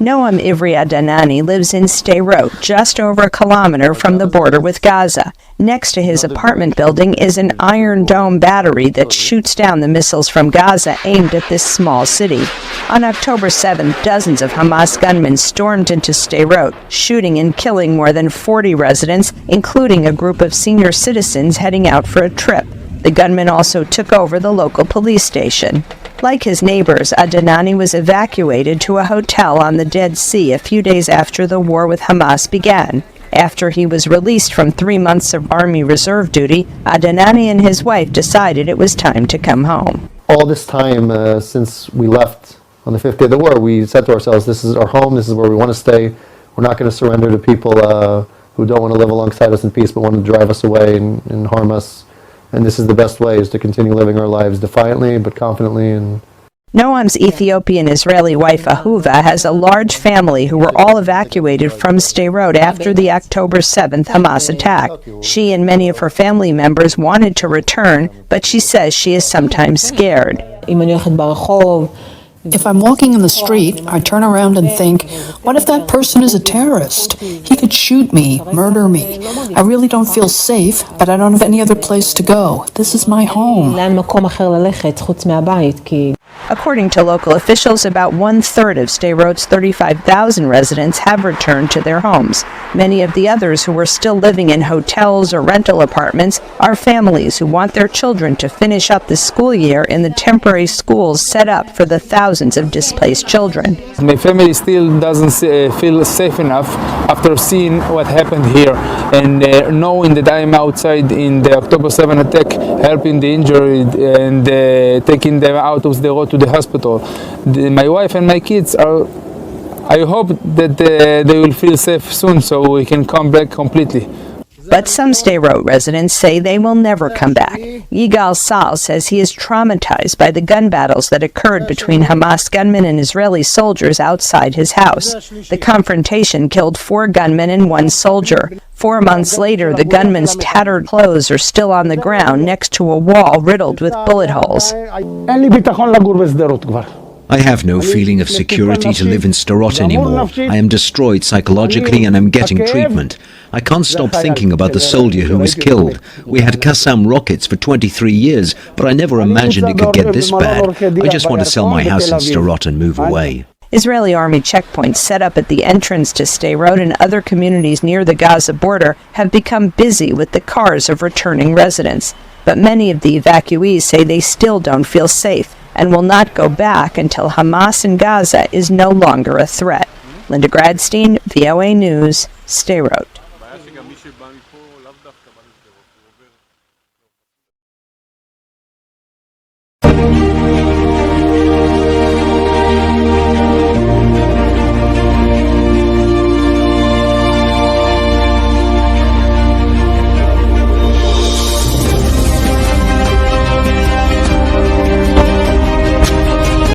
Noam Ivri Adanani lives in Sderot, just over a kilometer from the border with Gaza. Next to his apartment building is an Iron Dome battery that shoots down the missiles from Gaza aimed at this small city. On October 7th, dozens of Hamas gunmen stormed into Sderot, shooting and killing more than 40 residents, including a group of senior citizens heading out for a trip. The gunmen also took over the local police station. Like his neighbors, Adanani was evacuated to a hotel on the Dead Sea a few days after the war with Hamas began. After he was released from 3 months of Army Reserve duty, Adanani and his wife decided it was time to come home. All this time since we left on the 5th day of the war, we said to ourselves, this is our home, this is where we want to stay. We're not going to surrender to people who don't want to live alongside us in peace but want to drive us away and harm us. And this is the best way, is to continue living our lives defiantly but confidently. And Noam's Ethiopian-Israeli wife Ahuva has a large family who were all evacuated from Sderot after the October 7th Hamas attack. She and many of her family members wanted to return, but she says she is sometimes scared. If I'm walking in the street, I turn around and think, what if that person is a terrorist? He could shoot me, murder me. I really don't feel safe, but I don't have any other place to go. This is my home. According to local officials, about 1/3 of Sderot's 35,000 residents have returned to their homes. Many of the others who were still living in hotels or rental apartments are families who want their children to finish up the school year in the temporary schools set up for the thousands of displaced children. My family still doesn't feel safe enough after seeing what happened here and knowing that I am outside in the October 7 attack, helping the injured and taking them out of the road to the hospital. My wife and my kids are, I hope that they will feel safe soon so we can come back completely. But some Sderot residents say they will never come back. Yigal Sal says he is traumatized by the gun battles that occurred between Hamas gunmen and Israeli soldiers outside his house. The confrontation killed 4 gunmen and 1 soldier. 4 months later, the gunmen's tattered clothes are still on the ground next to a wall riddled with bullet holes. I have no feeling of security to live in Sderot anymore. I am destroyed psychologically and I'm getting treatment. I can't stop thinking about the soldier who was killed. We had Qassam rockets for 23 years, but I never imagined it could get this bad. I just want to sell my house in Sderot and move away. Israeli army checkpoints set up at the entrance to Sderot and other communities near the Gaza border have become busy with the cars of returning residents. But many of the evacuees say they still don't feel safe and will not go back until Hamas in Gaza is no longer a threat. Linda Gradstein, VOA News, Sderot.